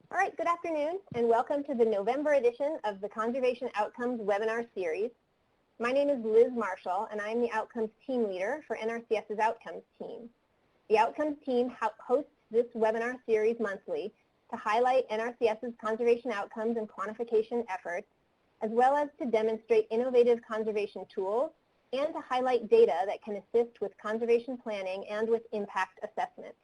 All right, good afternoon, and welcome to the November edition of the Conservation Outcomes webinar series. My name is Liz Marshall, and I'm the Outcomes Team Leader for NRCS's Outcomes Team. The Outcomes Team hosts this webinar series monthly to highlight NRCS's conservation outcomes and quantification efforts, as well as to demonstrate innovative conservation tools and to highlight data that can assist with conservation planning and with impact assessment.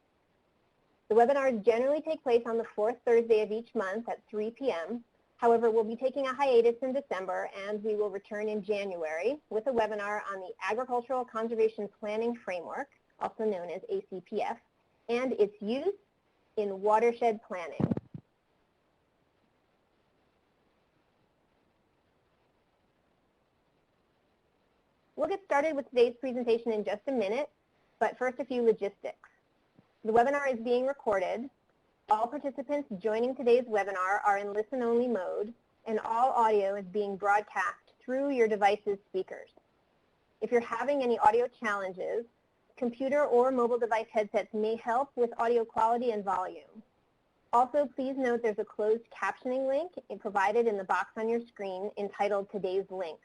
The webinars generally take place on the fourth Thursday of each month at 3 p.m. However, we'll be taking a hiatus in December, and we will return in January with a webinar on the Agricultural Conservation Planning Framework, also known as ACPF, and its use in watershed planning. We'll get started with today's presentation in just a minute, but first a few logistics. The webinar is being recorded. All participants joining today's webinar are in listen-only mode, and all audio is being broadcast through your device's speakers. If you're having any audio challenges, computer or mobile device headsets may help with audio quality and volume. Also, please note there's a closed captioning link provided in the box on your screen entitled Today's Links.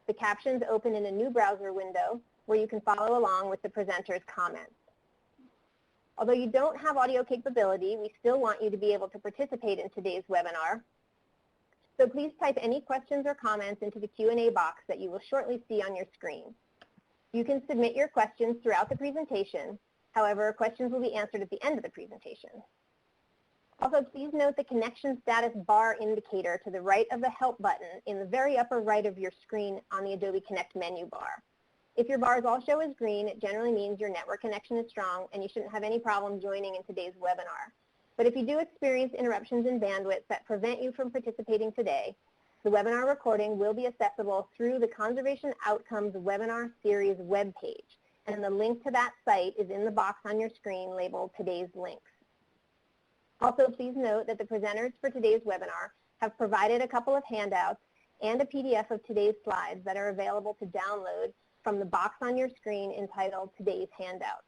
The captions open in a new browser window where you can follow along with the presenter's comments. Although you don't have audio capability, we still want you to be able to participate in today's webinar. So please type any questions or comments into the Q&A box that you will shortly see on your screen. You can submit your questions throughout the presentation. However, questions will be answered at the end of the presentation. Also, please note the connection status bar indicator to the right of the Help button in the very upper right of your screen on the Adobe Connect menu bar. If your bars all show as green, it generally means your network connection is strong and you shouldn't have any problem joining in today's webinar. But if you do experience interruptions in bandwidth that prevent you from participating today, the webinar recording will be accessible through the Conservation Outcomes Webinar Series webpage, and the link to that site is in the box on your screen labeled Today's Links. Also, please note that the presenters for today's webinar have provided a couple of handouts and a PDF of today's slides that are available to download from the box on your screen entitled Today's Handout.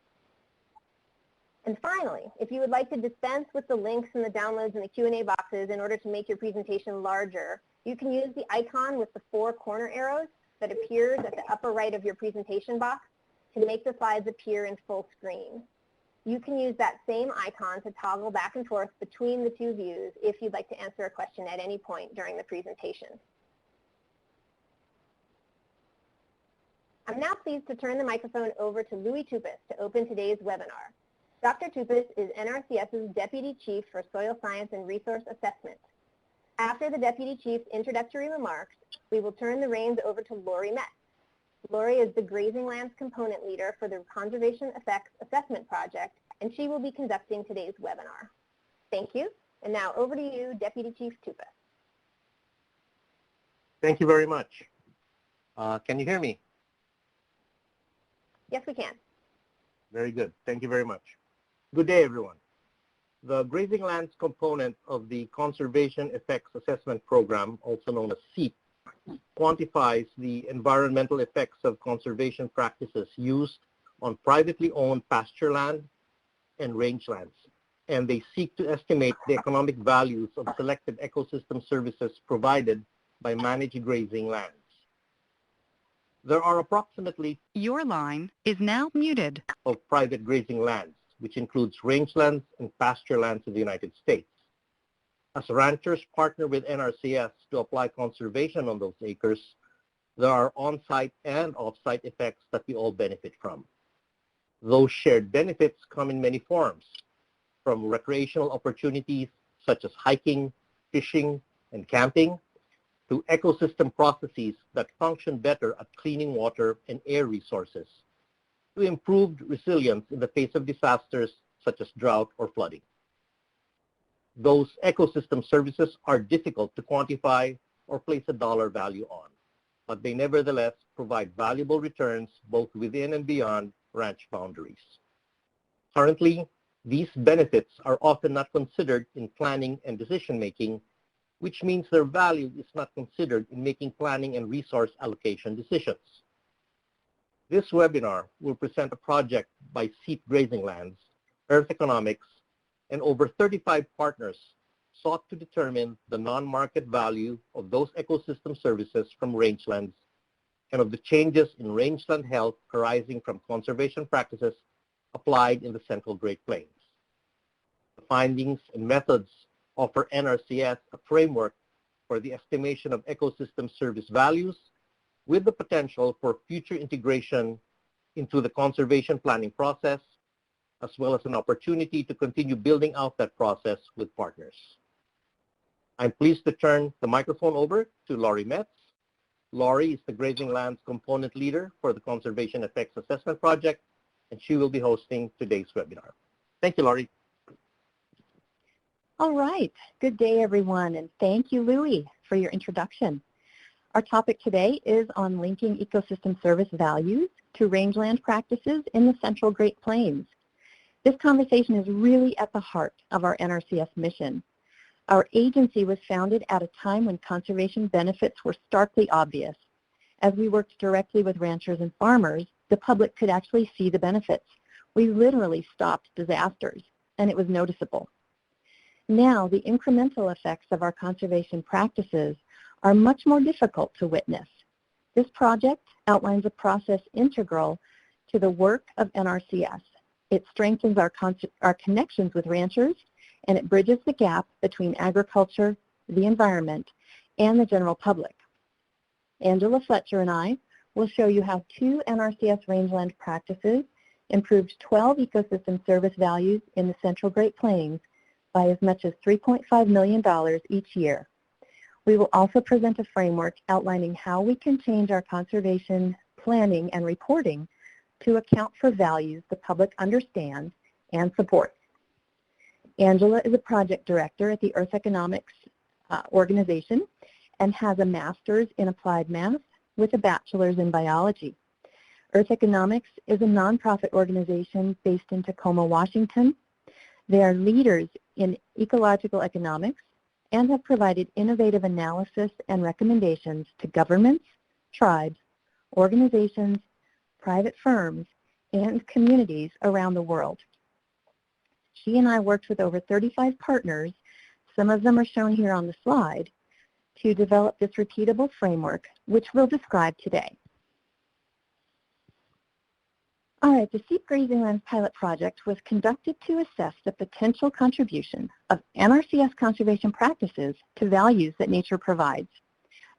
And finally, if you would like to dispense with the links and the downloads in the Q&A boxes in order to make your presentation larger, you can use the icon with the 4 corner arrows that appears at the upper right of your presentation box to make the slides appear in full screen. You can use that same icon to toggle back and forth between the 2 views if you'd like to answer a question at any point during the presentation. I'm now pleased to turn the microphone over to Louis Tupis to open today's webinar. Dr. Tupis is NRCS's Deputy Chief for Soil Science and Resource Assessment. After the Deputy Chief's introductory remarks, we will turn the reins over to Lori Metz. Lori is the Grazing Lands Component Leader for the Conservation Effects Assessment Project, and she will be conducting today's webinar. Thank you, and now over to you, Deputy Chief Tupis. Thank you very much. Can you hear me? Yes, we can. Very good. Thank you very much. Good day, everyone. The Grazing Lands component of the Conservation Effects Assessment Program, also known as CEAP, quantifies the environmental effects of conservation practices used on privately owned pasture land and rangelands, and they seek to estimate the economic values of selected ecosystem services provided by managed grazing lands. There are approximately Your line is now muted. of private grazing lands, which includes rangelands and pasture lands in the United States. As ranchers partner with NRCS to apply conservation on those acres, there are on-site and off-site effects that we all benefit from. Those shared benefits come in many forms, from recreational opportunities such as hiking, fishing, and camping, to ecosystem processes that function better at cleaning water and air resources, to improved resilience in the face of disasters such as drought or flooding. Those ecosystem services are difficult to quantify or place a dollar value on, but they nevertheless provide valuable returns both within and beyond ranch boundaries. Currently, these benefits are often not considered in planning and decision-making, which means their value is not considered in making planning and resource allocation decisions. This webinar will present a project by CEAP Grazing Lands, Earth Economics, and over 35 partners sought to determine the non-market value of those ecosystem services from rangelands and of the changes in rangeland health arising from conservation practices applied in the Central Great Plains. The findings and methods offer NRCS a framework for the estimation of ecosystem service values with the potential for future integration into the conservation planning process, as well as an opportunity to continue building out that process with partners. I'm pleased to turn the microphone over to Laurie Metz. Laurie is the Grazing Lands component leader for the Conservation Effects Assessment Project, and she will be hosting today's webinar. Thank you, Laurie. All right. Good day, everyone, and thank you, Louie, for your introduction. Our topic today is on linking ecosystem service values to rangeland practices in the Central Great Plains. This conversation is really at the heart of our NRCS mission. Our agency was founded at a time when conservation benefits were starkly obvious. As we worked directly with ranchers and farmers, the public could actually see the benefits. We literally stopped disasters, and it was noticeable. Now, the incremental effects of our conservation practices are much more difficult to witness. This project outlines a process integral to the work of NRCS. It strengthens our connections with ranchers, and it bridges the gap between agriculture, the environment, and the general public. Angela Fletcher and I will show you how 2 NRCS rangeland practices improved 12 ecosystem service values in the Central Great Plains by as much as $3.5 million each year. We will also present a framework outlining how we can change our conservation planning and reporting to account for values the public understands and supports. Angela is a project director at the Earth Economics organization and has a master's in applied math with a bachelor's in biology. Earth Economics is a nonprofit organization based in Tacoma, Washington. They are leaders in ecological economics and have provided innovative analysis and recommendations to governments, tribes, organizations, private firms, and communities around the world. She and I worked with over 35 partners, some of them are shown here on the slide, to develop this repeatable framework, which we'll describe today. All right, the CEAP Grazing Lands pilot project was conducted to assess the potential contribution of NRCS conservation practices to values that nature provides.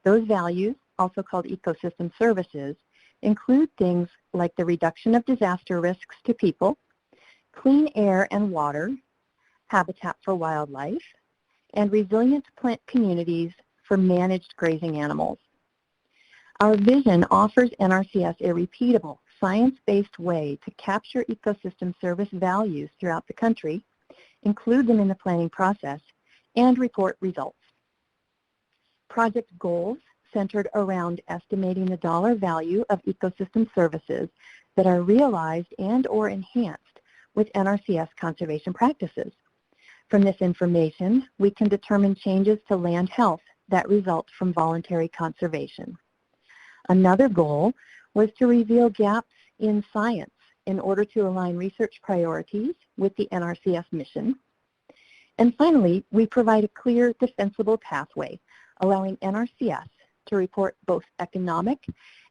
Those values, also called ecosystem services, include things like the reduction of disaster risks to people, clean air and water, habitat for wildlife, and resilient plant communities for managed grazing animals. Our vision offers NRCS a repeatable, science-based way to capture ecosystem service values throughout the country, include them in the planning process, and report results. Project goals centered around estimating the dollar value of ecosystem services that are realized and or enhanced with NRCS conservation practices. From this information, we can determine changes to land health that result from voluntary conservation. Another goal was to reveal gaps in science in order to align research priorities with the NRCS mission. And finally, we provide a clear, defensible pathway, allowing NRCS to report both economic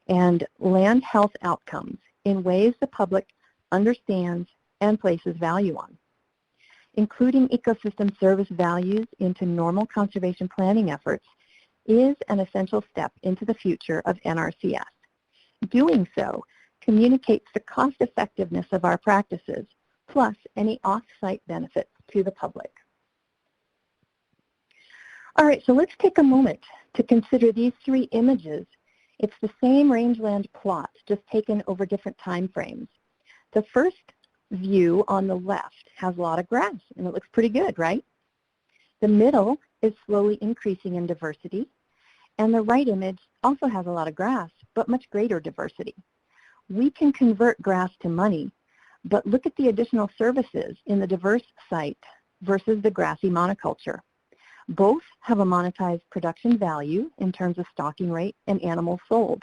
and land health outcomes in ways the public understands and places value on. Including ecosystem service values into normal conservation planning efforts is an essential step into the future of NRCS. Doing so communicates the cost effectiveness of our practices, plus any off-site benefits to the public. All right, so let's take a moment to consider these 3 images. It's the same rangeland plot, just taken over different time frames. The first view on the left has a lot of grass, and it looks pretty good, right? The middle is slowly increasing in diversity, and the right image also has a lot of grass, but much greater diversity. We can convert grass to money, but look at the additional services in the diverse site versus the grassy monoculture. Both have a monetized production value in terms of stocking rate and animals sold,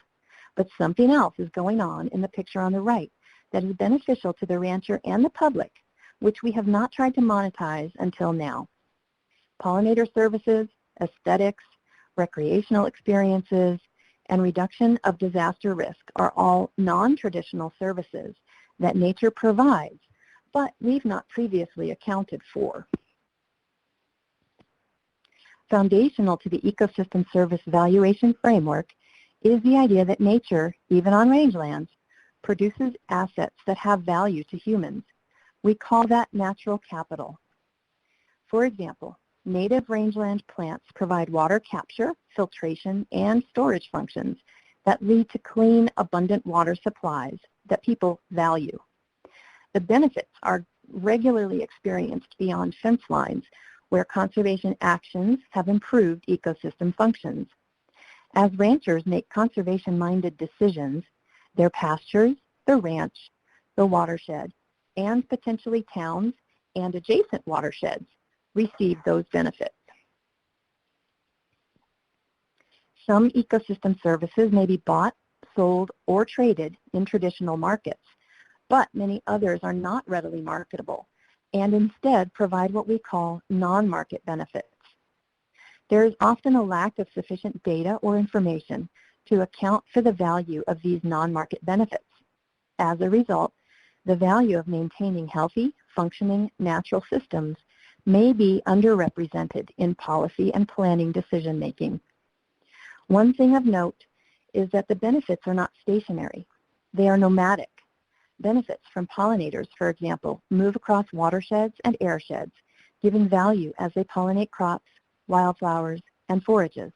but something else is going on in the picture on the right that is beneficial to the rancher and the public, which we have not tried to monetize until now. pollinator services, aesthetics, recreational experiences, and reduction of disaster risk are all non-traditional services that nature provides, but we've not previously accounted for. Foundational to the ecosystem service valuation framework is the idea that nature, even on rangelands, produces assets that have value to humans. We call that natural capital. For example, native rangeland plants provide water capture, filtration, and storage functions that lead to clean, abundant water supplies that people value. The benefits are regularly experienced beyond fence lines, where conservation actions have improved ecosystem functions. As ranchers make conservation-minded decisions, their pastures, the ranch, the watershed, and potentially towns and adjacent watersheds receive those benefits. Some ecosystem services may be bought, sold, or traded in traditional markets, but many others are not readily marketable and instead provide what we call non-market benefits. There is often a lack of sufficient data or information to account for the value of these non-market benefits. As a result, the value of maintaining healthy, functioning natural systems may be underrepresented in policy and planning decision-making. One thing of note is that the benefits are not stationary. They are nomadic. Benefits from pollinators, for example, move across watersheds and airsheds, giving value as they pollinate crops, wildflowers, and forages.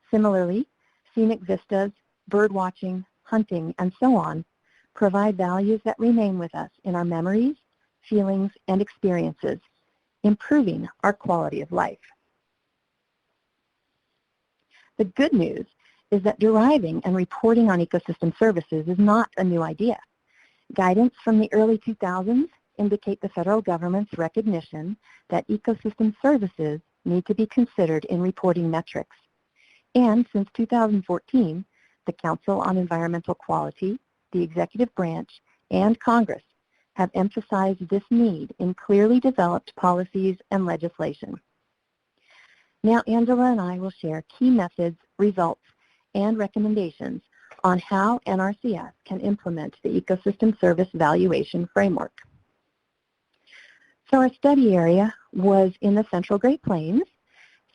Similarly, scenic vistas, bird watching, hunting, and so on provide values that remain with us in our memories, feelings, and experiences, improving our quality of life. The good news is that deriving and reporting on ecosystem services is not a new idea. Guidance from the early 2000s indicate the federal government's recognition that ecosystem services need to be considered in reporting metrics. And since 2014, the Council on Environmental Quality, the executive branch, and Congress have emphasized this need in clearly developed policies and legislation. Now, Angela and I will share key methods, results, and recommendations on how NRCS can implement the Ecosystem Service Valuation Framework. So our study area was in the Central Great Plains,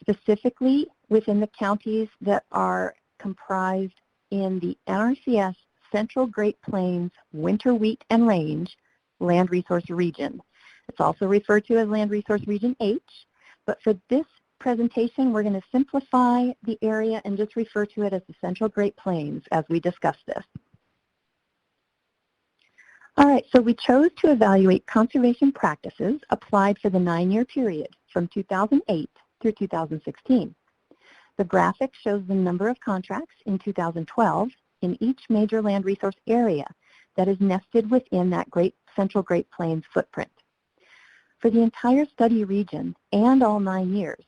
specifically within the counties that are comprised in the NRCS Central Great Plains Winter Wheat and Range Land Resource Region. It's also referred to as Land Resource Region H, but for this presentation, we're going to simplify the area and just refer to it as the Central Great Plains as we discuss this. All right, so we chose to evaluate conservation practices applied for the 9-year period from 2008 through 2016. The graphic shows the number of contracts in 2012 in each major land resource area that is nested within that Central Great Plains footprint. For the entire study region and all 9 years,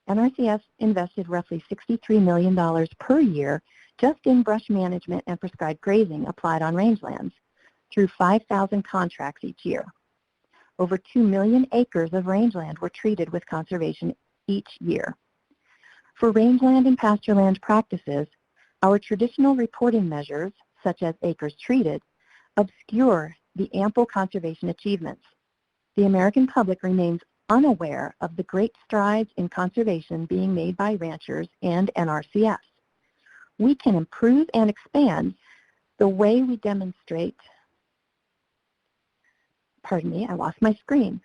NRCS invested roughly $63 million per year just in brush management and prescribed grazing applied on rangelands through 5,000 contracts each year. Over 2 million acres of rangeland were treated with conservation each year. For rangeland and pastureland practices, our traditional reporting measures, such as acres treated, obscure the ample conservation achievements. The American public remains unaware of the great strides in conservation being made by ranchers and NRCS. We can improve and expand the way we demonstrate, pardon me, I lost my screen,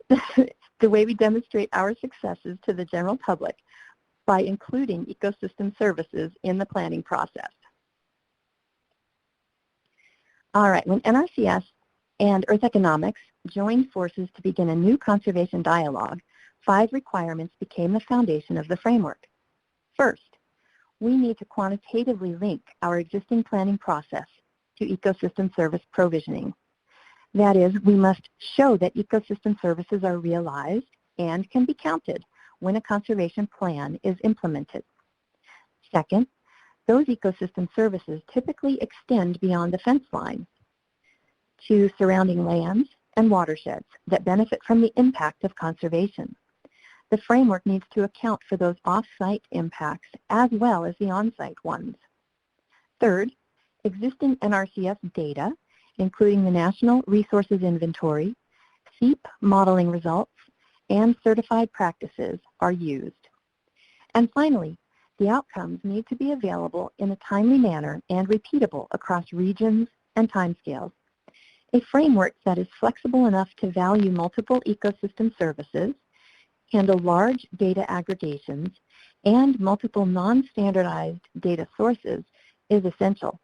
the way we demonstrate our successes to the general public by including ecosystem services in the planning process. All right, when NRCS and Earth Economics joined forces to begin a new conservation dialogue, 5 requirements became the foundation of the framework. First, we need to quantitatively link our existing planning process to ecosystem service provisioning. That is, we must show that ecosystem services are realized and can be counted when a conservation plan is implemented. Second, those ecosystem services typically extend beyond the fence line to surrounding lands and watersheds that benefit from the impact of conservation. The framework needs to account for those off-site impacts as well as the on-site ones. Third, existing NRCS data, including the National Resources Inventory, CEAP modeling results, and certified practices are used. And finally, the outcomes need to be available in a timely manner and repeatable across regions and timescales. A framework that is flexible enough to value multiple ecosystem services, handle large data aggregations, and multiple non-standardized data sources is essential.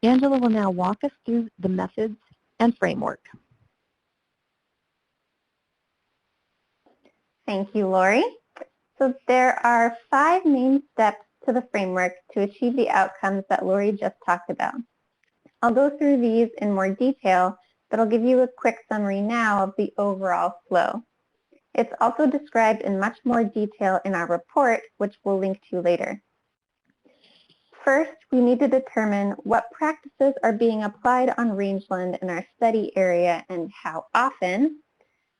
Angela will now walk us through the methods and framework. Thank you, Lori. So there are 5 main steps to the framework to achieve the outcomes that Lori just talked about. I'll go through these in more detail, but I'll give you a quick summary now of the overall flow. It's also described in much more detail in our report, which we'll link to later. First, we need to determine what practices are being applied on rangeland in our study area and how often.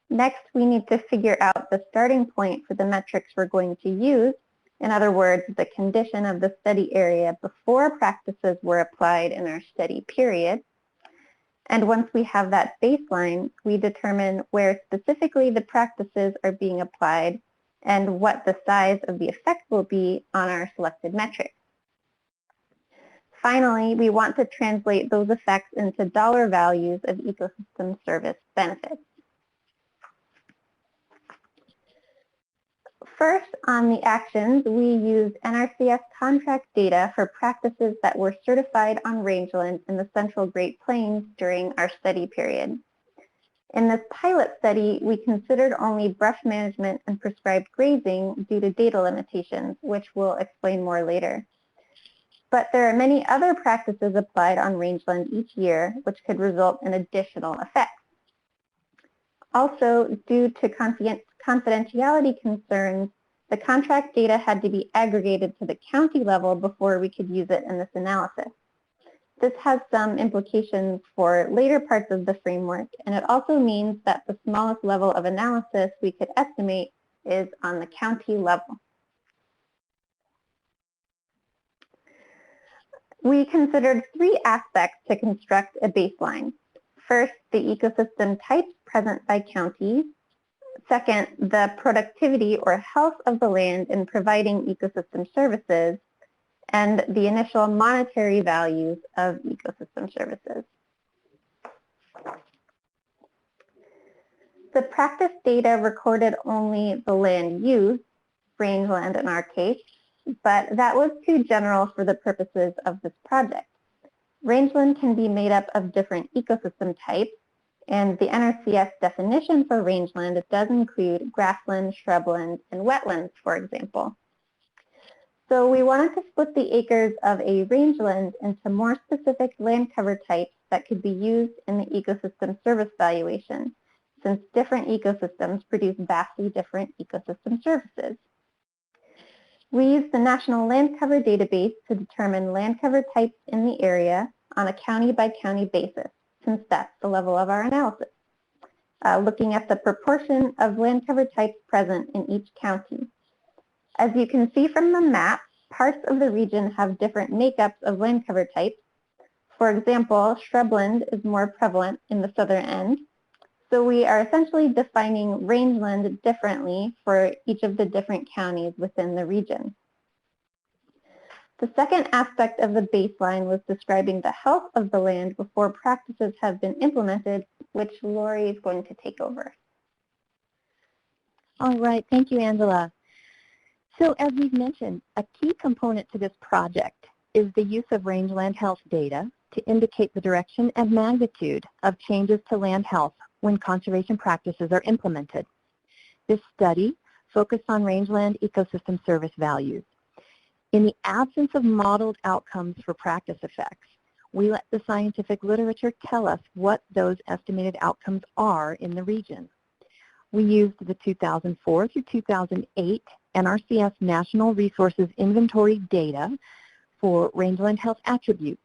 Next, we need to figure out the starting point for the metrics we're going to use. In other words, the condition of the study area before practices were applied in our study period. And once we have that baseline, we determine where specifically the practices are being applied and what the size of the effect will be on our selected metric. Finally, we want to translate those effects into dollar values of ecosystem service benefits. First, on the actions, we used NRCS contract data for practices that were certified on rangeland in the Central Great Plains during our study period. In this pilot study, we considered only brush management and prescribed grazing due to data limitations, which we'll explain more later. But there are many other practices applied on rangeland each year, which could result in additional effects. Also, due to confidentiality concerns, the contract data had to be aggregated to the county level before we could use it in this analysis. This has some implications for later parts of the framework, and it also means that the smallest level of analysis we could estimate is on the county level. We considered 3 aspects to construct a baseline. First, the ecosystem types present by counties. Second, the productivity or health of the land in providing ecosystem services. And the initial monetary values of ecosystem services. The practice data recorded only the land use, rangeland in our case, but that was too general for the purposes of this project. Rangeland can be made up of different ecosystem types, and the NRCS definition for rangeland does include grassland, shrubland, and wetlands, for example. So we wanted to split the acres of a rangeland into more specific land cover types that could be used in the ecosystem service valuation, since different ecosystems produce vastly different ecosystem services. We used the National Land Cover Database to determine land cover types in the area on a county-by-county basis, since that's the level of our analysis, looking at the proportion of land cover types present in each county. As you can see from the map, parts of the region have different makeups of land cover types. For example, shrubland is more prevalent in the southern end. So we are essentially defining rangeland differently for each of the different counties within the region. The second aspect of the baseline was describing the health of the land before practices have been implemented, which Lori is going to take over. All right, thank you, Angela. So as we've mentioned, a key component to this project is the use of rangeland health data to indicate the direction and magnitude of changes to land health when conservation practices are implemented. This study focused on rangeland ecosystem service values. In the absence of modeled outcomes for practice effects, we let the scientific literature tell us what those estimated outcomes are in the region. We used the 2004 through 2008 NRCS National Resources Inventory data for rangeland health attributes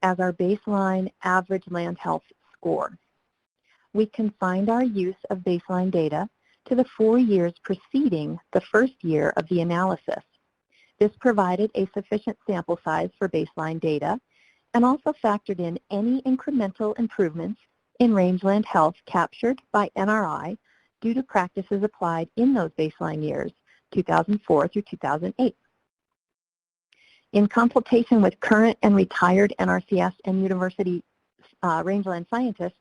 as our baseline average land health score. We confined our use of baseline data to the 4 years preceding the first year of the analysis. This provided a sufficient sample size for baseline data and also factored in any incremental improvements in rangeland health captured by NRI due to practices applied in those baseline years, 2004 through 2008. In consultation with current and retired NRCS and university rangeland scientists,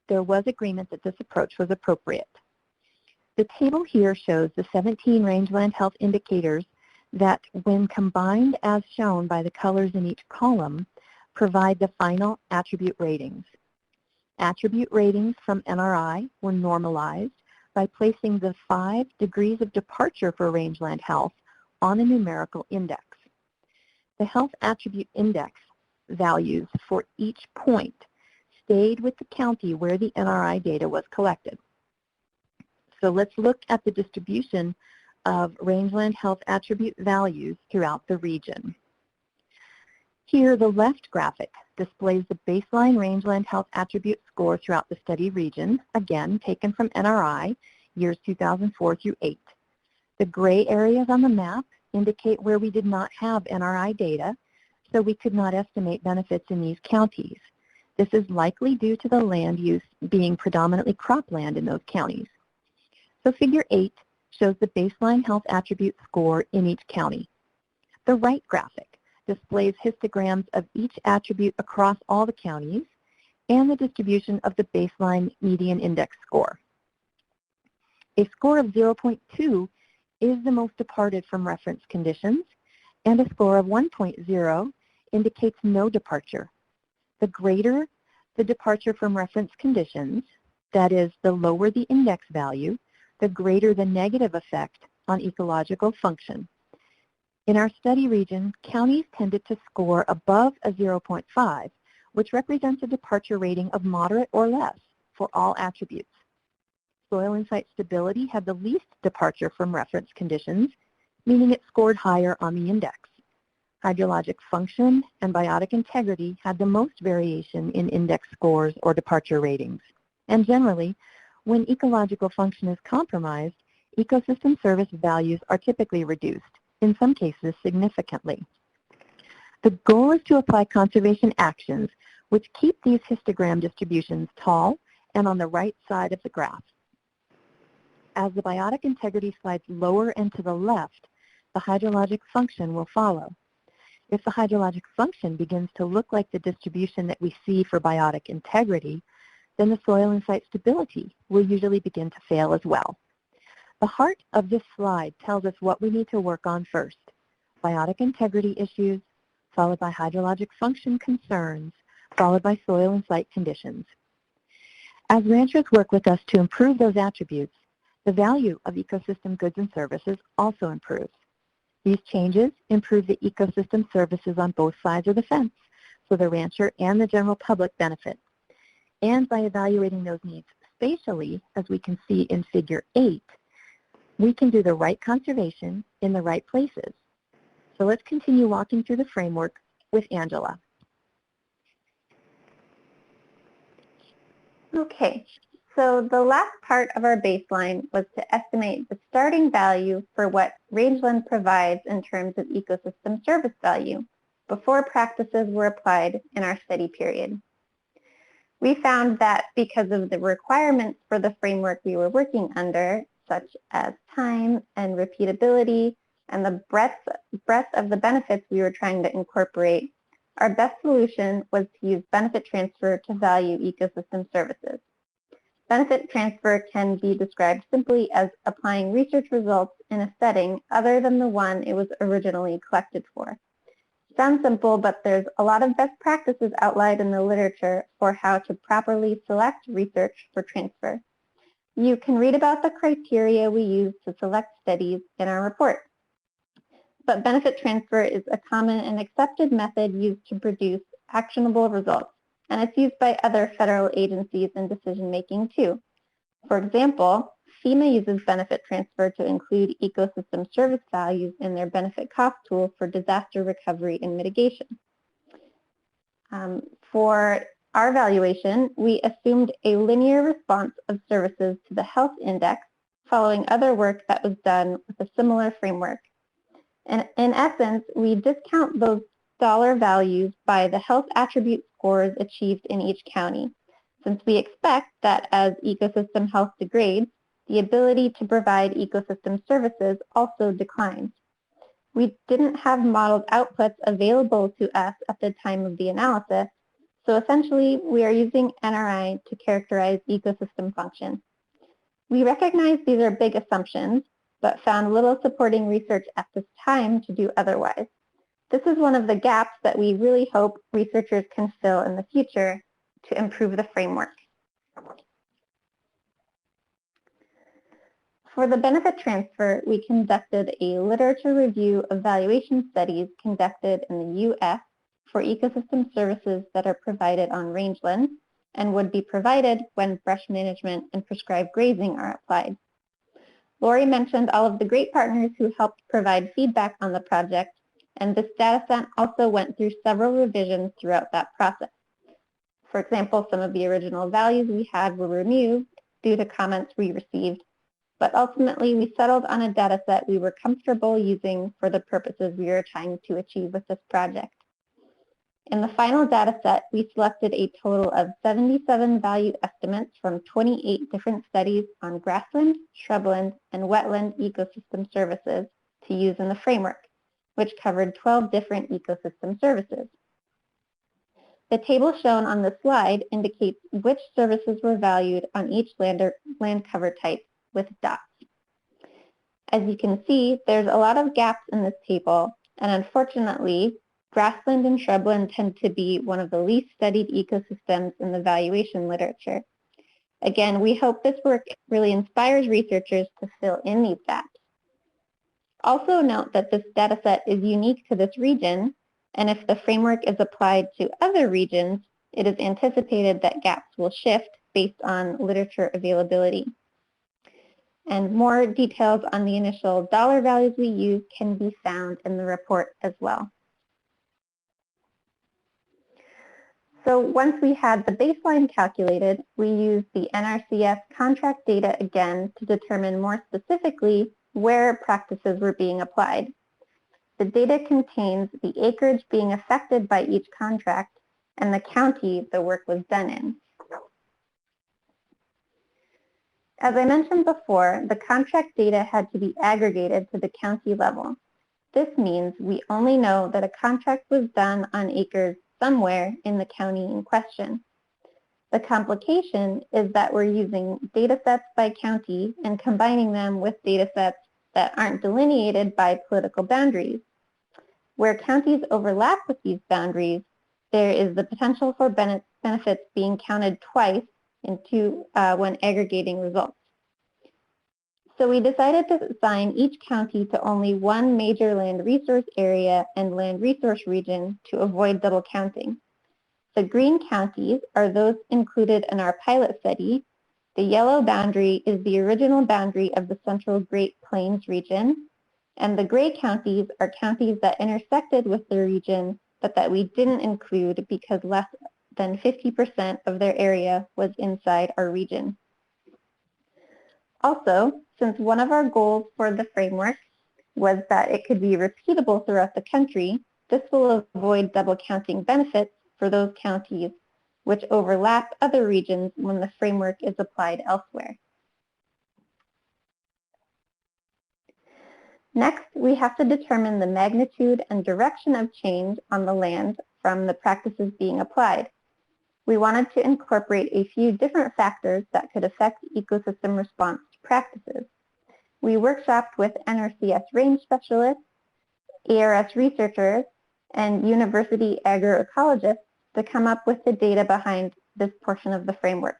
there was agreement that this approach was appropriate. The table here shows the 17 rangeland health indicators that, when combined as shown by the colors in each column, provide the final attribute ratings. Attribute ratings from NRI were normalized by placing the 5 degrees of departure for rangeland health on a numerical index. The health attribute index values for each point stayed with the county where the NRI data was collected. So let's look at the distribution of rangeland health attribute values throughout the region. Here, the left graphic displays the baseline rangeland health attribute score throughout the study region, again taken from NRI, years 2004 through 8. The gray areas on the map indicate where we did not have NRI data, so we could not estimate benefits in these counties. This is likely due to the land use being predominantly cropland in those counties. So Figure 8 shows the baseline health attribute score in each county. The right graphic displays histograms of each attribute across all the counties and the distribution of the baseline median index score. A score of 0.2 is the most departed from reference conditions, and a score of 1.0 indicates no departure. The greater the departure from reference conditions, that is, the lower the index value, the greater the negative effect on ecological function. In our study region, counties tended to score above a 0.5, which represents a departure rating of moderate or less for all attributes. Soil and site stability had the least departure from reference conditions, meaning it scored higher on the index. Hydrologic function and biotic integrity had the most variation in index scores or departure ratings. And generally, when ecological function is compromised, ecosystem service values are typically reduced, in some cases significantly. The goal is to apply conservation actions which keep these histogram distributions tall and on the right side of the graph. As the biotic integrity slides lower and to the left, the hydrologic function will follow. If the hydrologic function begins to look like the distribution that we see for biotic integrity, then the soil and site stability will usually begin to fail as well. The heart of this slide tells us what we need to work on first: biotic integrity issues, followed by hydrologic function concerns, followed by soil and site conditions. As ranchers work with us to improve those attributes, the value of ecosystem goods and services also improves. These changes improve the ecosystem services on both sides of the fence, so the rancher and the general public benefit. And by evaluating those needs spatially, as we can see in Figure 8, we can do the right conservation in the right places. So let's continue walking through the framework with Angela. Okay, so the last part of our baseline was to estimate the starting value for what rangeland provides in terms of ecosystem service value before practices were applied in our study period. We found that because of the requirements for the framework we were working under, such as time and repeatability and the breadth of the benefits we were trying to incorporate, our best solution was to use benefit transfer to value ecosystem services. Benefit transfer can be described simply as applying research results in a setting other than the one it was originally collected for. Sounds simple, but there's a lot of best practices outlined in the literature for how to properly select research for transfer. You can read about the criteria we use to select studies in our report. But benefit transfer is a common and accepted method used to produce actionable results, and it's used by other federal agencies in decision-making too. For example, FEMA uses benefit transfer to include ecosystem service values in their benefit cost tool for disaster recovery and mitigation. For our evaluation, we assumed a linear response of services to the health index following other work that was done with a similar framework. And in essence, we discount those dollar values by the health attribute scores achieved in each county, since we expect that as ecosystem health degrades, the ability to provide ecosystem services also declines. We didn't have modeled outputs available to us at the time of the analysis, so essentially we are using NRI to characterize ecosystem function. We recognize these are big assumptions, but found little supporting research at this time to do otherwise. This is one of the gaps that we really hope researchers can fill in the future to improve the framework. For the benefit transfer, we conducted a literature review of valuation studies conducted in the U.S. for ecosystem services that are provided on rangeland and would be provided when brush management and prescribed grazing are applied. Lori mentioned all of the great partners who helped provide feedback on the project, and this data set also went through several revisions throughout that process. For example, some of the original values we had were removed due to comments we received, but ultimately we settled on a data set we were comfortable using for the purposes we were trying to achieve with this project. In the final data set, we selected a total of 77 value estimates from 28 different studies on grassland, shrubland, and wetland ecosystem services to use in the framework, which covered 12 different ecosystem services. The table shown on the slide indicates which services were valued on each land cover type with dots. As you can see, there's a lot of gaps in this table, and unfortunately, grassland and shrubland tend to be one of the least studied ecosystems in the valuation literature. Again, we hope this work really inspires researchers to fill in these gaps. Also note that this data set is unique to this region, and if the framework is applied to other regions, it is anticipated that gaps will shift based on literature availability. And more details on the initial dollar values we used can be found in the report as well. So once we had the baseline calculated, we used the NRCS contract data again to determine more specifically where practices were being applied. The data contains the acreage being affected by each contract and the county the work was done in. As I mentioned before, the contract data had to be aggregated to the county level. This means we only know that a contract was done on acres somewhere in the county in question. The complication is that we're using data sets by county and combining them with data sets that aren't delineated by political boundaries. Where counties overlap with these boundaries, there is the potential for benefits being counted twice when aggregating results. So we decided to assign each county to only one major land resource area and land resource region to avoid double counting. The green counties are those included in our pilot study. The yellow boundary is the original boundary of the Central Great Plains region, and the gray counties are counties that intersected with the region but that we didn't include because less than 50% of their area was inside our region. Also, since one of our goals for the framework was that it could be repeatable throughout the country, this will avoid double counting benefits for those counties which overlap other regions when the framework is applied elsewhere. Next, we have to determine the magnitude and direction of change on the land from the practices being applied. We wanted to incorporate a few different factors that could affect ecosystem response to practices. We workshopped with NRCS range specialists, ARS researchers, and university agroecologists to come up with the data behind this portion of the framework.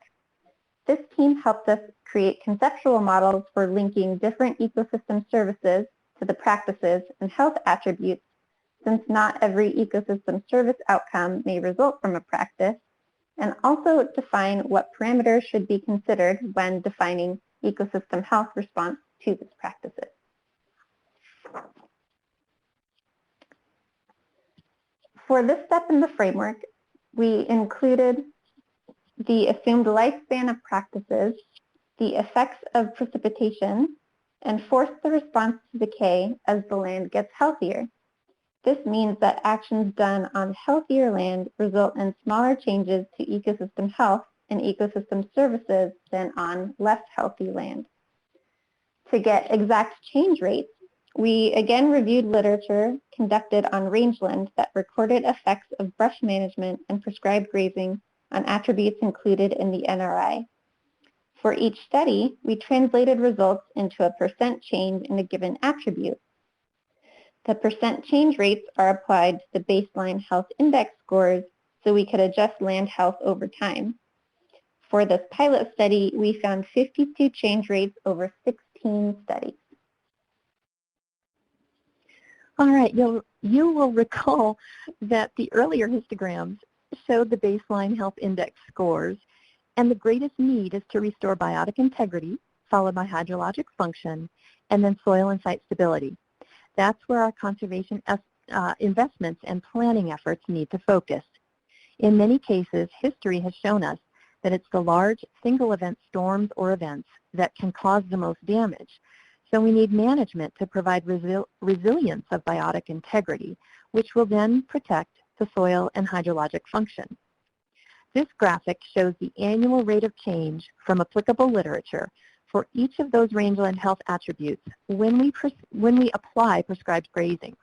This team helped us create conceptual models for linking different ecosystem services to the practices and health attributes, since not every ecosystem service outcome may result from a practice, and also define what parameters should be considered when defining ecosystem health response to these practices. For this step in the framework, we included the assumed lifespan of practices the effects of precipitation, and force the response to decay as the land gets healthier. This means that actions done on healthier land result in smaller changes to ecosystem health and ecosystem services than on less healthy land. To get exact change rates, we again reviewed literature conducted on rangeland that recorded effects of brush management and prescribed grazing on attributes included in the NRI. For each study, we translated results into a percent change in a given attribute. The percent change rates are applied to the baseline health index scores so we could adjust land health over time. For this pilot study, we found 52 change rates over 16 studies. All right, you will recall that the earlier histograms showed the baseline health index scores, and the greatest need is to restore biotic integrity, followed by hydrologic function, and then soil and site stability. That's where our conservation investments and planning efforts need to focus. In many cases, history has shown us that it's the large single event storms or events that can cause the most damage. So we need management to provide resilience of biotic integrity, which will then protect the soil and hydrologic function. This graphic shows the annual rate of change from applicable literature for each of those rangeland health attributes when we apply prescribed grazing.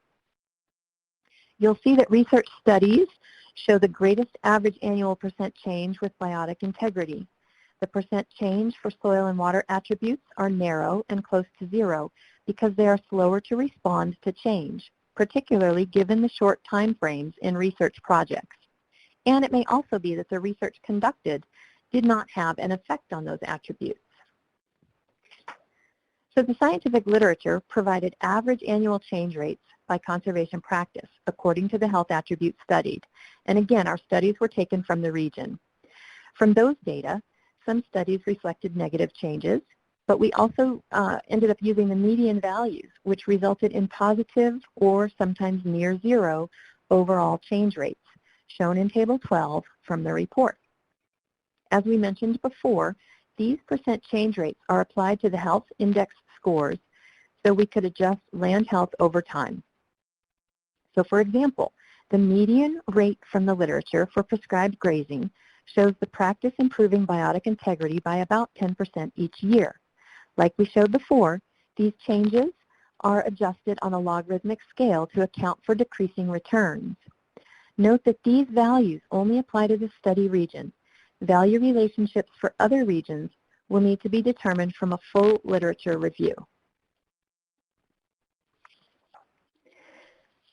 You'll see that research studies show the greatest average annual percent change with biotic integrity. The percent change for soil and water attributes are narrow and close to zero because they are slower to respond to change, particularly given the short time frames in research projects. And it may also be that the research conducted did not have an effect on those attributes. So the scientific literature provided average annual change rates by conservation practice according to the health attributes studied. And again, our studies were taken from the region. From those data, some studies reflected negative changes, but we also ended up using the median values, which resulted in positive or sometimes near zero overall change rates, shown in Table 12 from the report. As we mentioned before, these percent change rates are applied to the health index scores so we could adjust land health over time. So for example, the median rate from the literature for prescribed grazing shows the practice improving biotic integrity by about 10% each year. Like we showed before, these changes are adjusted on a logarithmic scale to account for decreasing returns. Note that these values only apply to the study region. Value relationships for other regions will need to be determined from a full literature review.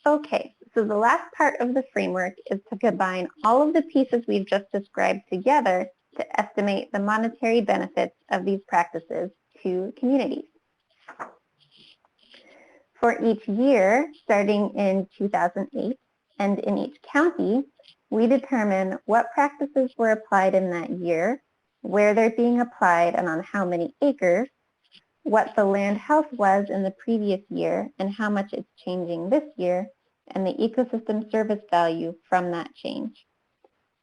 Okay, so the last part of the framework is to combine all of the pieces we've just described together to estimate the monetary benefits of these practices to communities. For each year, starting in 2008, and in each county, we determine what practices were applied in that year, where they're being applied and on how many acres, what the land health was in the previous year and how much it's changing this year, and the ecosystem service value from that change.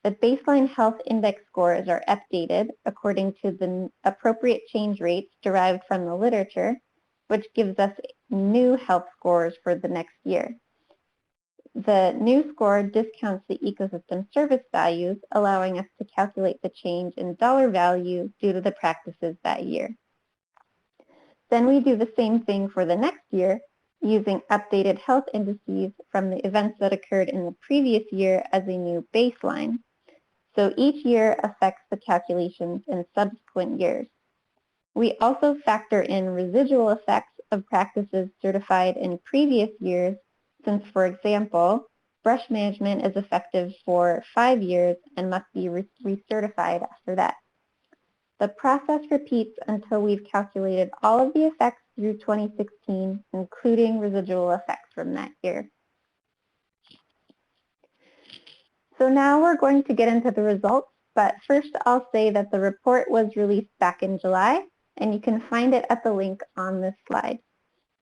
The baseline health index scores are updated according to the appropriate change rates derived from the literature, which gives us new health scores for the next year. The new score discounts the ecosystem service values, allowing us to calculate the change in dollar value due to the practices that year. Then we do the same thing for the next year, using updated health indices from the events that occurred in the previous year as a new baseline. So each year affects the calculations in subsequent years. We also factor in residual effects of practices certified in previous years, since, for example, brush management is effective for 5 years and must be recertified after that. The process repeats until we've calculated all of the effects through 2016, including residual effects from that year. So now we're going to get into the results, but first I'll say that the report was released back in July, and you can find it at the link on this slide.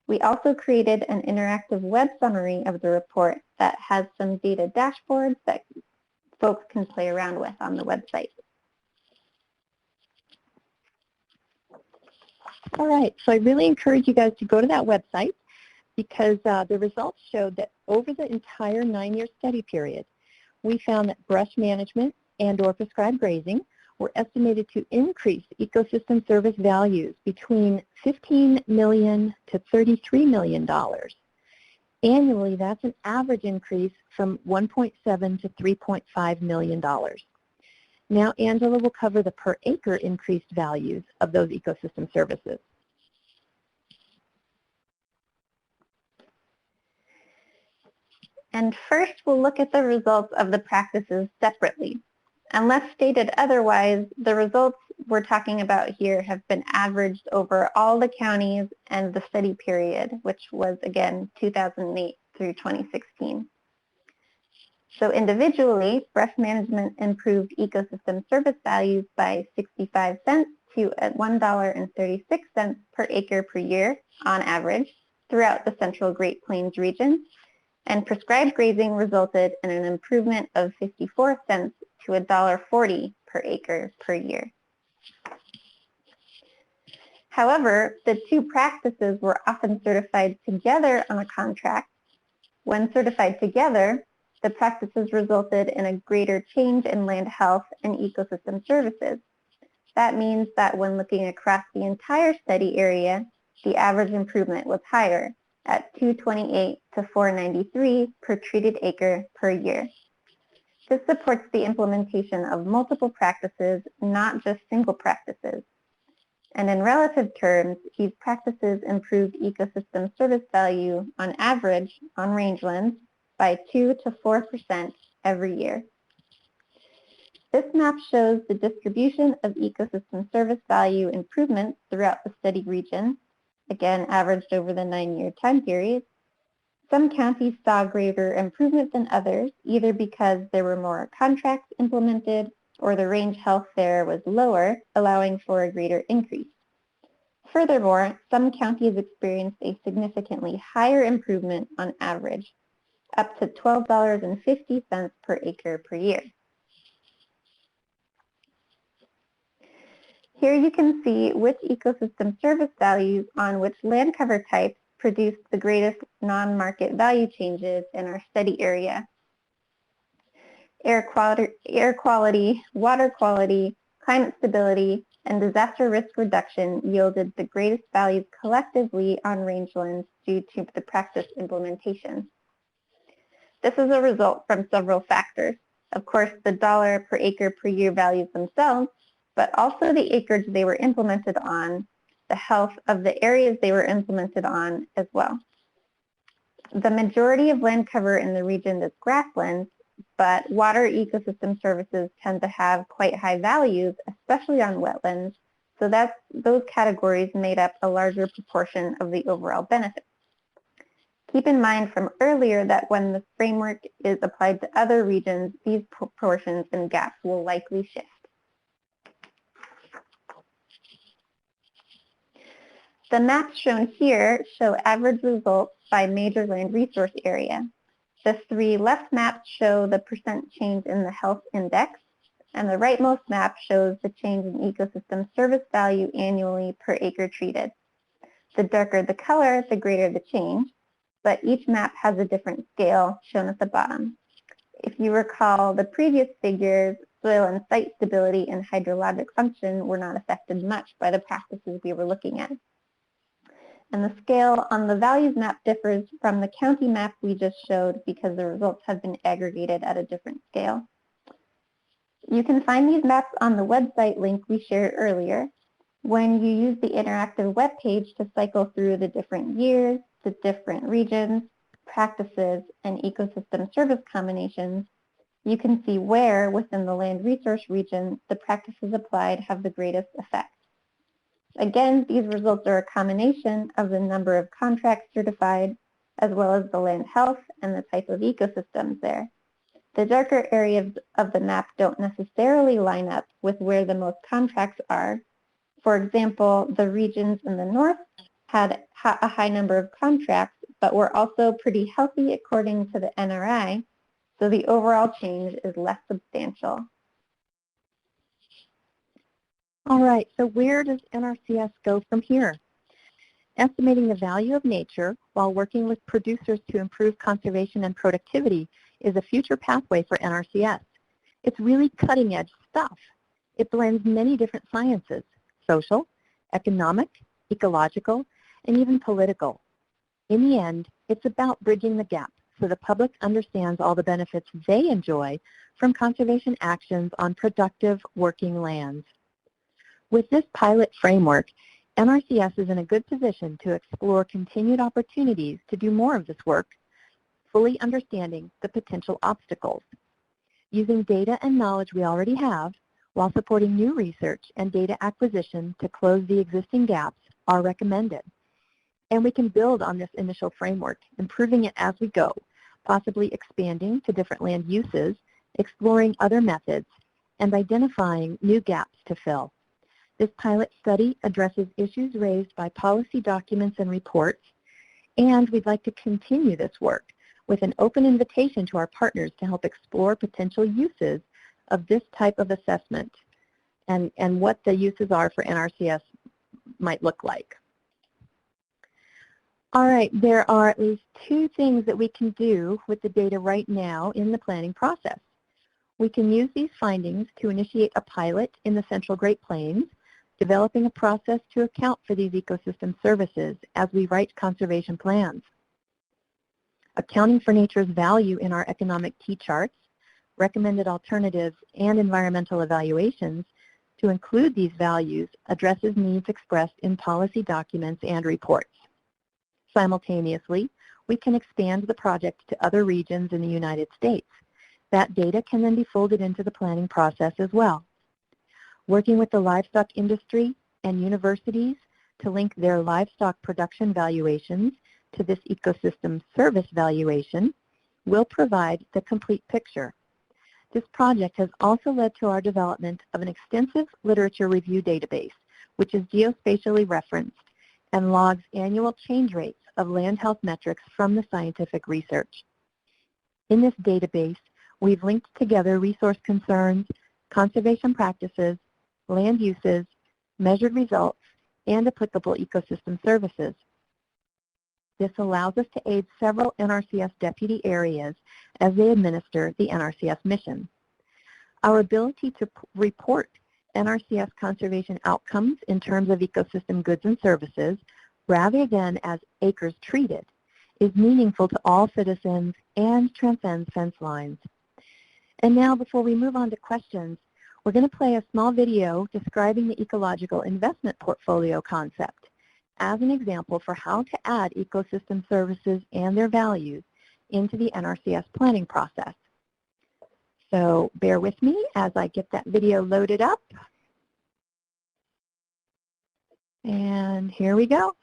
We also created an interactive web summary of the report that has some data dashboards that folks can play around with on the website. All right, so I really encourage you guys to go to that website because the results showed that over the entire 9-year study period, we found that brush management and/or prescribed grazing were estimated to increase ecosystem service values between $15 million to $33 million. Annually, that's an average increase from $1.7 to $3.5 million. Now, Angela will cover the per acre increased values of those ecosystem services. And first, we'll look at the results of the practices separately. Unless stated otherwise, the results we're talking about here have been averaged over all the counties and the study period, which was, again, 2008 through 2016. So individually, brush management improved ecosystem service values by 65 cents to $1.36 per acre per year on average throughout the Central Great Plains region, and prescribed grazing resulted in an improvement of 54 cents to $1.40 per acre per year. However, the two practices were often certified together on a contract. When certified together, the practices resulted in a greater change in land health and ecosystem services. That means that when looking across the entire study area, the average improvement was higher at 228 to 493 per treated acre per year. This supports the implementation of multiple practices, not just single practices. And in relative terms, these practices improved ecosystem service value on average on rangelands by 2 to 4% every year. This map shows the distribution of ecosystem service value improvements throughout the study region, again averaged over the 9-year time period. Some counties saw greater improvement than others, either because there were more contracts implemented or the range health there was lower, allowing for a greater increase. Furthermore, some counties experienced a significantly higher improvement on average, up to $12.50 per acre per year. Here you can see which ecosystem service values on which land cover types produced the greatest non-market value changes in our study area. Air quality, water quality, climate stability, and disaster risk reduction yielded the greatest values collectively on rangelands due to the practice implementation. This is a result from several factors. Of course, the dollar per acre per year values themselves, but also the acreage they were implemented on, the health of the areas they were implemented on as well. The majority of land cover in the region is grasslands, but water ecosystem services tend to have quite high values, especially on wetlands, so those categories made up a larger proportion of the overall benefit. Keep in mind from earlier that when the framework is applied to other regions, these proportions and gaps will likely shift. The maps shown here show average results by major land resource area. The 3 left maps show the percent change in the health index, and the rightmost map shows the change in ecosystem service value annually per acre treated. The darker the color, the greater the change, but each map has a different scale shown at the bottom. If you recall the previous figures, soil and site stability and hydrologic function were not affected much by the practices we were looking at. And the scale on the values map differs from the county map we just showed because the results have been aggregated at a different scale. You can find these maps on the website link we shared earlier. When you use the interactive web page to cycle through the different years, the different regions, practices, and ecosystem service combinations, you can see where within the land resource region the practices applied have the greatest effect. Again, these results are a combination of the number of contracts certified, as well as the land health and the type of ecosystems there. The darker areas of the map don't necessarily line up with where the most contracts are. For example, the regions in the north had a high number of contracts, but were also pretty healthy according to the NRI, so the overall change is less substantial. All right, so where does NRCS go from here? Estimating the value of nature while working with producers to improve conservation and productivity is a future pathway for NRCS. It's really cutting-edge stuff. It blends many different sciences: social, economic, ecological, and even political. In the end, it's about bridging the gap so the public understands all the benefits they enjoy from conservation actions on productive working lands. With this pilot framework, NRCS is in a good position to explore continued opportunities to do more of this work, fully understanding the potential obstacles. Using data and knowledge we already have, while supporting new research and data acquisition to close the existing gaps, are recommended. And we can build on this initial framework, improving it as we go, possibly expanding to different land uses, exploring other methods, and identifying new gaps to fill. This pilot study addresses issues raised by policy documents and reports, and we'd like to continue this work with an open invitation to our partners to help explore potential uses of this type of assessment and what the uses are for NRCS might look like. All right, there are at least two things that we can do with the data right now in the planning process. We can use these findings to initiate a pilot in the Central Great Plains, developing a process to account for these ecosystem services as we write conservation plans. Accounting for nature's value in our economic T-charts, recommended alternatives, and environmental evaluations to include these values addresses needs expressed in policy documents and reports. Simultaneously, we can expand the project to other regions in the United States. That data can then be folded into the planning process as well. Working with the livestock industry and universities to link their livestock production valuations to this ecosystem service valuation will provide the complete picture. This project has also led to our development of an extensive literature review database, which is geospatially referenced and logs annual change rates of land health metrics from the scientific research. In this database, we've linked together resource concerns, conservation practices, land uses, measured results, and applicable ecosystem services. This allows us to aid several NRCS deputy areas as they administer the NRCS mission. Our ability to report NRCS conservation outcomes in terms of ecosystem goods and services, rather than as acres treated, is meaningful to all citizens and transcends fence lines. And now, before we move on to questions, we're going to play a small video describing the ecological investment portfolio concept as an example for how to add ecosystem services and their values into the NRCS planning process. So bear with me as I get that video loaded up. And here we go.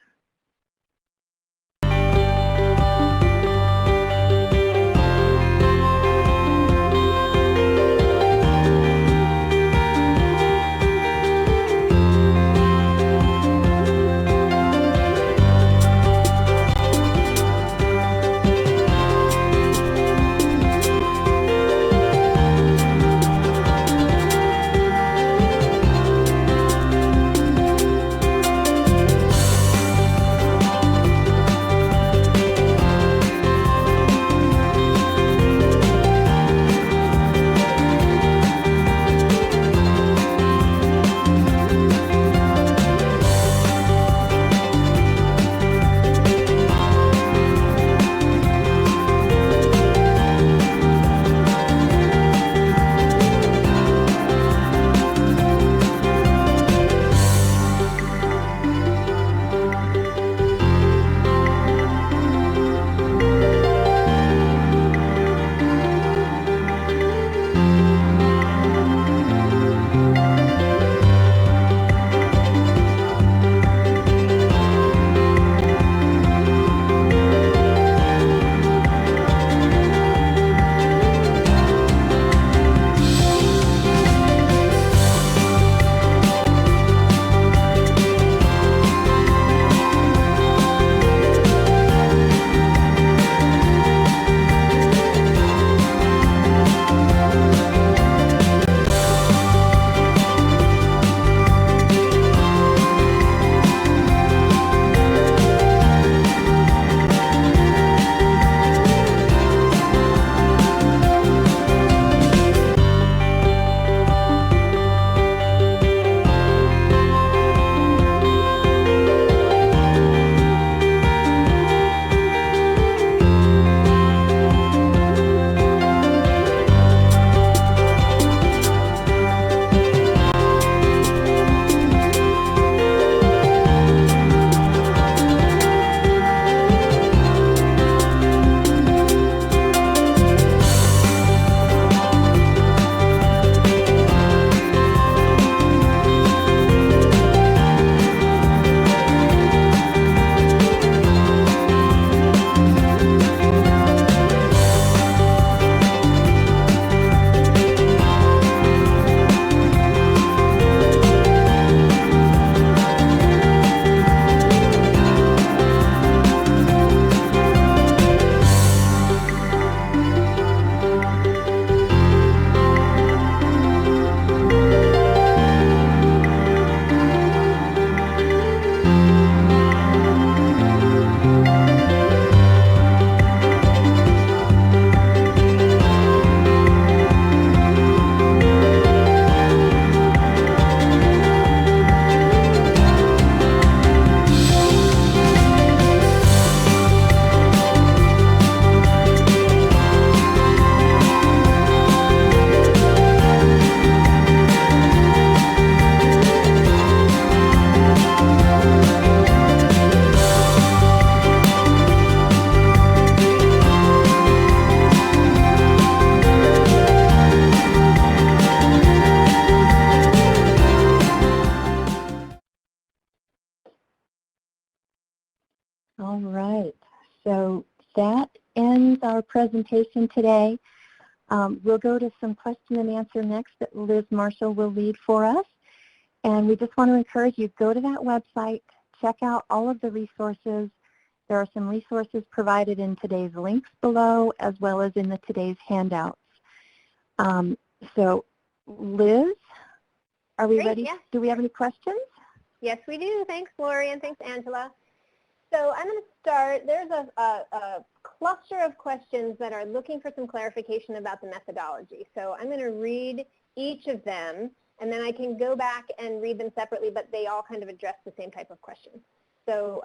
All right. So that ends our presentation today. We'll go to some question and answer next that Liz Marshall will lead for us. And we just want to encourage you, go to that website, check out all of the resources. There are some resources provided in today's links below, as well as in today's handouts. So Liz, are we ready? Yeah. Do we have any questions? Yes, we do. Thanks, Lori, and thanks, Angela. So I'm going to start. There's a cluster of questions that are looking for some clarification about the methodology. So I'm going to read each of them, and then I can go back and read them separately, but they all kind of address the same type of question. So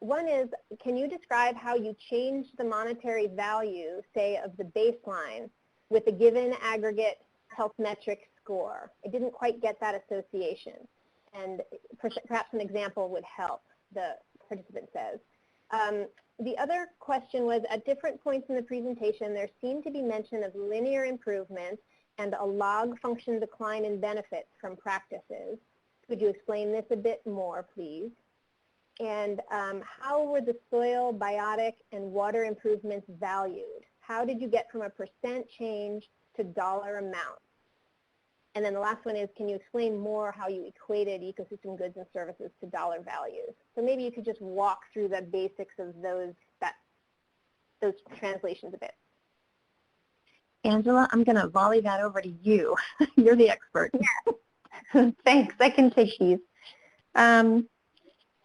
one is, can you describe how you change the monetary value, say, of the baseline with a given aggregate health metric score? I didn't quite get that association, and perhaps an example would help, the participant says. The other question was, at different points in the presentation, there seemed to be mention of linear improvement and a log function decline in benefits from practices. Could you explain this a bit more, please? And how were the soil, biotic, and water improvements valued? How did you get from a % change to dollar amount? And then the last one is, can you explain more how you equated ecosystem goods and services to dollar values? So maybe you could just walk through the basics of those translations a bit. Angela, I'm going to volley that over to you. You're the expert. Yeah. Thanks. I can take these.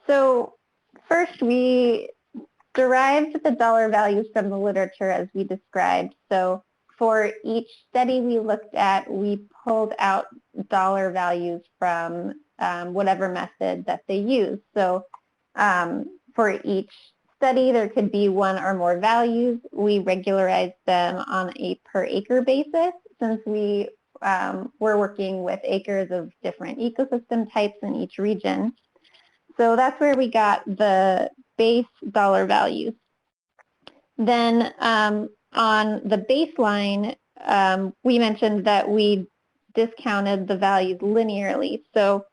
So first, we derived the dollar values from the literature as we described. So for each study we looked at, we pulled out dollar values from whatever method that they used. So for each study, there could be one or more values. We regularized them on a per acre basis, since we were working with acres of different ecosystem types in each region. So that's where we got the base dollar values. Then on the baseline, we mentioned that we discounted the values linearly. So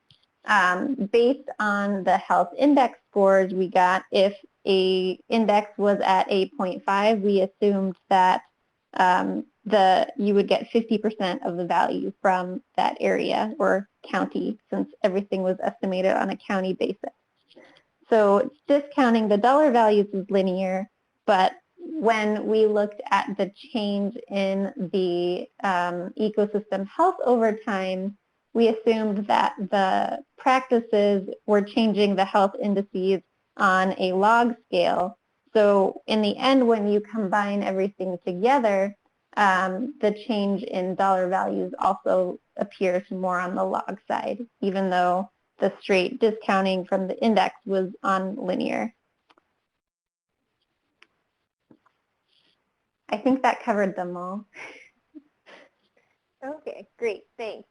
based on the health index scores we got, if a index was at a 0.5, we assumed that you would get 50% of the value from that area or county, since everything was estimated on a county basis. So discounting the dollar values is linear, but when we looked at the change in the ecosystem health over time, we assumed that the practices were changing the health indices on a log scale. So in the end, when you combine everything together, the change in dollar values also appears more on the log side, even though the straight discounting from the index was on linear. I think that covered them all. Okay, great, thanks.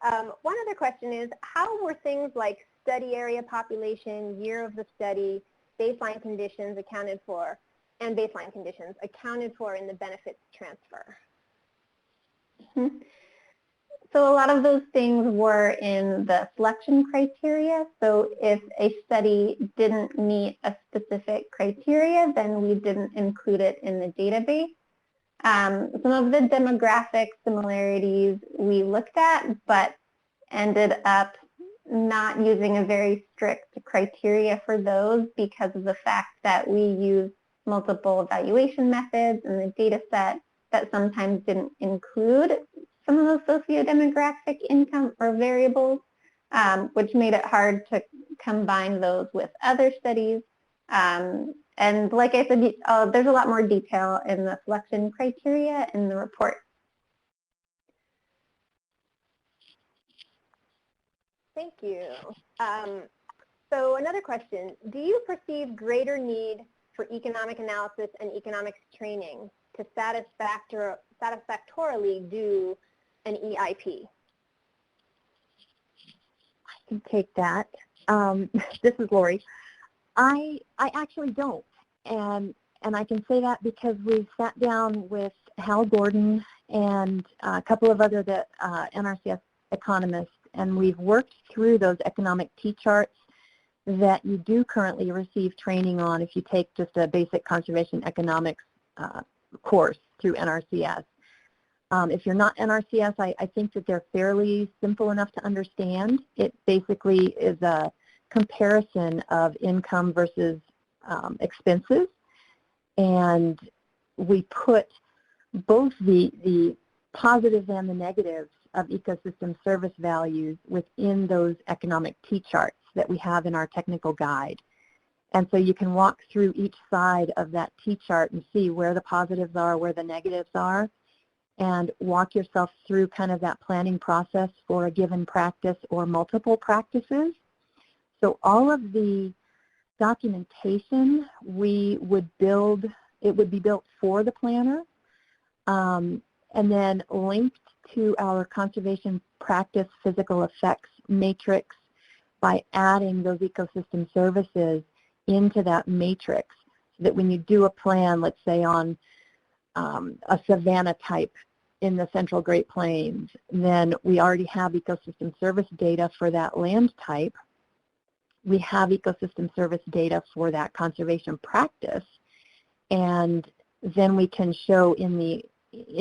One other question is, how were things like study area population, year of the study, baseline conditions accounted for, and baseline conditions accounted for in the benefits transfer? Mm-hmm. So a lot of those things were in the selection criteria. So if a study didn't meet a specific criteria, then we didn't include it in the database. Some of the demographic similarities we looked at, but ended up not using a very strict criteria for those because of the fact that we use multiple evaluation methods in the data set that sometimes didn't include some of those socio-demographic income or variables, which made it hard to combine those with other studies. And like I said, there's a lot more detail in the selection criteria in the report. Thank you. So another question, do you perceive greater need for economic analysis and economics training to satisfactorily do an EIP? I can take that. This is Lori. I actually don't, and I can say that because we sat down with Hal Gordon and a couple of other NRCS economists, and we've worked through those economic T-charts that you do currently receive training on if you take just a basic conservation economics course through NRCS. If you're not NRCS, I think that they're fairly simple enough to understand. It basically is a comparison of income versus expenses, and we put both the positives and the negatives of ecosystem service values within those economic T-charts that we have in our technical guide. And so you can walk through each side of that T-chart and see where the positives are, where the negatives are, and walk yourself through kind of that planning process for a given practice or multiple practices. So all of the documentation we would build, it would be built for the planner, and then linked to our conservation practice physical effects matrix by adding those ecosystem services into that matrix, so that when you do a plan, let's say on a savanna type in the Central Great Plains, then we already have ecosystem service data for that land type. We have ecosystem service data for that conservation practice, and then we can show in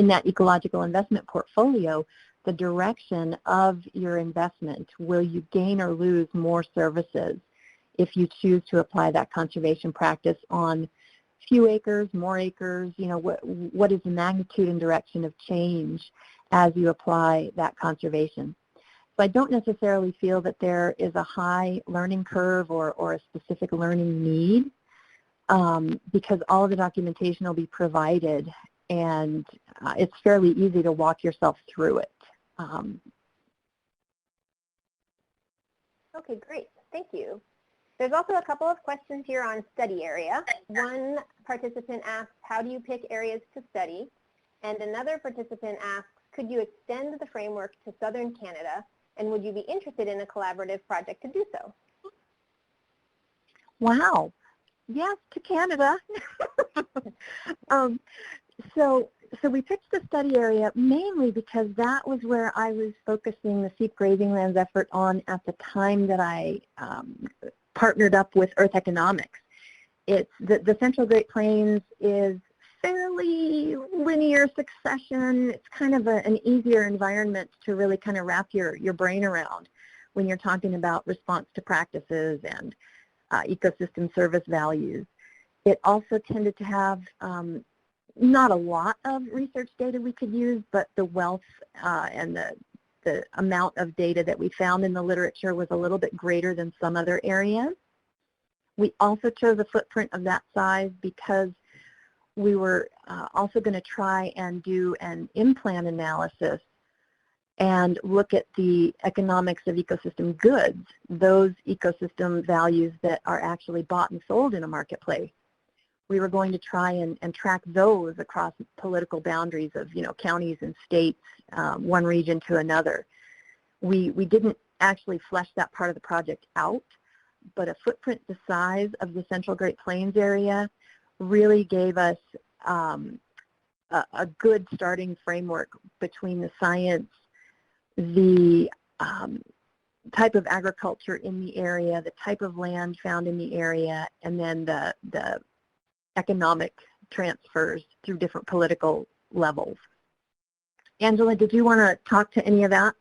that ecological investment portfolio the direction of your investment. Will you gain or lose more services if you choose to apply that conservation practice on few acres, more acres? You know, what is the magnitude and direction of change as you apply that conservation? So I don't necessarily feel that there is a high learning curve or a specific learning need, because all of the documentation will be provided, and it's fairly easy to walk yourself through it. Okay, great. Thank you. There's also a couple of questions here on study area. One participant asks, how do you pick areas to study? And another participant asks, could you extend the framework to southern Canada, and would you be interested in a collaborative project to do so? Wow. Yes, to Canada. So we picked the study area mainly because that was where I was focusing the CEAP Grazing Lands effort on at the time that I partnered up with Earth Economics. It's the Central Great Plains is fairly linear succession. It's kind of an easier environment to really kind of wrap your brain around when you're talking about response to practices and ecosystem service values. It also tended to have not a lot of research data we could use, but the wealth and the amount of data that we found in the literature was a little bit greater than some other areas. We also chose a footprint of that size because we were also going to try and do an in-plan analysis and look at the economics of ecosystem goods, those ecosystem values that are actually bought and sold in a marketplace. We were going to try and track those across political boundaries of, you know, counties and states, one region to another. We didn't actually flesh that part of the project out, but a footprint the size of the Central Great Plains area really gave us a good starting framework between the science, the type of agriculture in the area, the type of land found in the area, and then the economic transfers through different political levels. Angela, did you want to talk to any of that?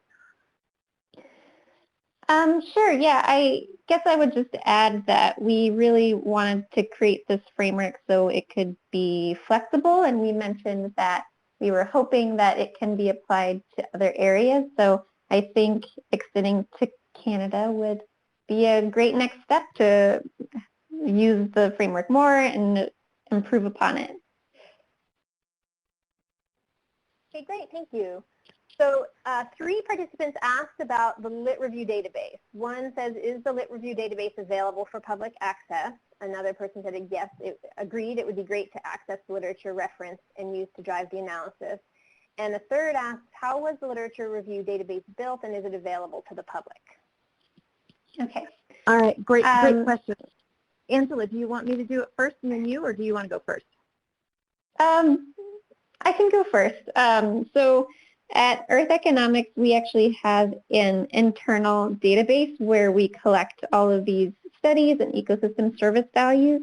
Sure, yeah, I guess I would just add that we really wanted to create this framework so it could be flexible, and we mentioned that we were hoping that it can be applied to other areas. So I think extending to Canada would be a great next step to use the framework more and improve upon it. Okay, great, thank you. So 3 participants asked about the Lit Review database. One says, is the Lit Review database available for public access? Another person said, yes, agreed, it would be great to access the literature referenced and used to drive the analysis. And a third asked, how was the Literature Review database built, and is it available to the public? Okay. All right, great question. Angela, do you want me to do it first and then you, or do you want to go first? I can go first. So at Earth Economics, we actually have an internal database where we collect all of these studies and ecosystem service values.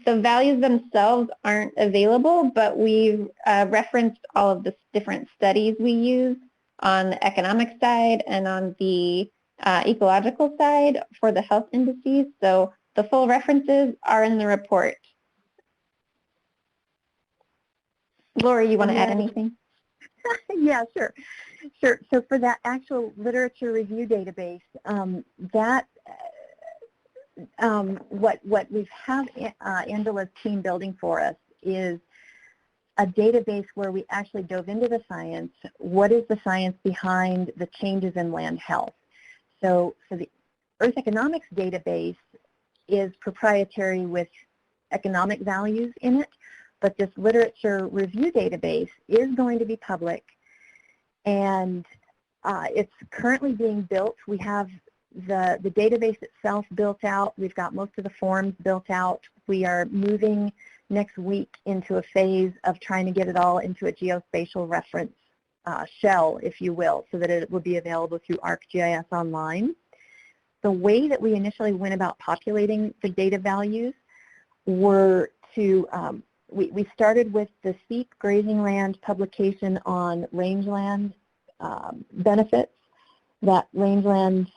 The values themselves aren't available, but we've referenced all of the different studies we use on the economic side and on the ecological side for the health indices. So the full references are in the report. Lori, you want to add anything? Yeah, sure. So for that actual literature review database, what we have Angela's team building for us is a database where we actually dove into the science. What is the science behind the changes in land health? So the Earth Economics database is proprietary with economic values in it, but this literature review database is going to be public, and it's currently being built. We have the database itself built out. We've got most of the forms built out. We are moving next week into a phase of trying to get it all into a geospatial reference shell, if you will, so that it will be available through ArcGIS Online. The way that we initially went about populating the data values were to, we started with the CEAP Grazing Land publication on rangeland benefits. That rangeland,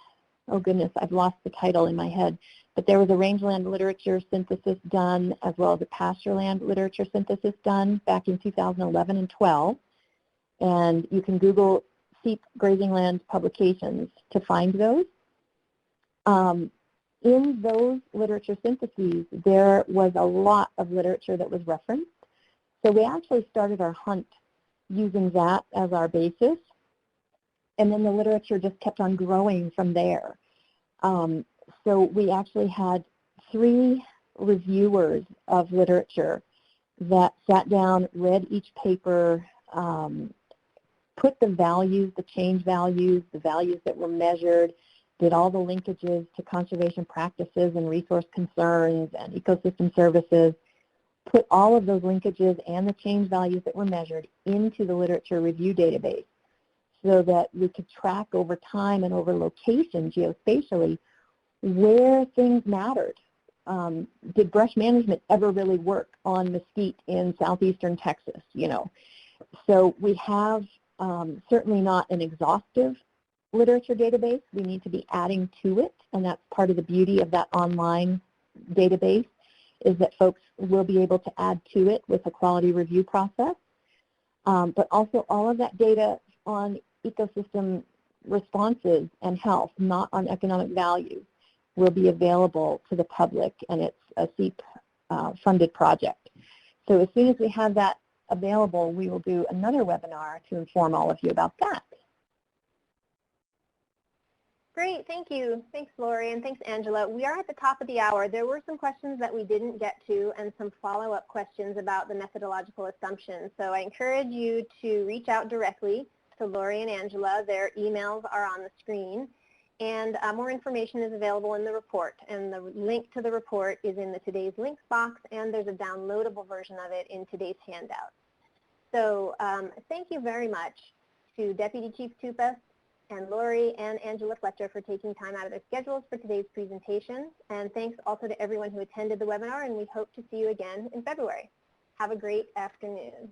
oh goodness, I've lost the title in my head, but there was a rangeland literature synthesis done as well as a pastureland literature synthesis done back in 2011 and 12. And you can Google CEAP Grazing Land publications to find those. In those literature syntheses, there was a lot of literature that was referenced. So we actually started our hunt using that as our basis. And then the literature just kept on growing from there. So we actually had 3 reviewers of literature that sat down, read each paper, put the values, the change values, the values that were measured, did all the linkages to conservation practices and resource concerns and ecosystem services, put all of those linkages and the change values that were measured into the literature review database so that we could track over time and over location geospatially where things mattered. Did brush management ever really work on mesquite in southeastern Texas, you know? So we have certainly not an exhaustive literature database. We need to be adding to it, and that's part of the beauty of that online database, is that folks will be able to add to it with a quality review process. But also all of that data on ecosystem responses and health, not on economic value, will be available to the public, and it's a CEAP funded project. So as soon as we have that available, we will do another webinar to inform all of you about that. Great, thank you. Thanks, Lori, and thanks, Angela. We are at the top of the hour. There were some questions that we didn't get to and some follow-up questions about the methodological assumptions. So I encourage you to reach out directly to Lori and Angela. Their emails are on the screen. And more information is available in the report. And the link to the report is in the Today's Links box, and there's a downloadable version of it in today's handout. So thank you very much to Deputy Chief Tupas and Lori and Angela Fletcher for taking time out of their schedules for today's presentation. And thanks also to everyone who attended the webinar, and we hope to see you again in February. Have a great afternoon.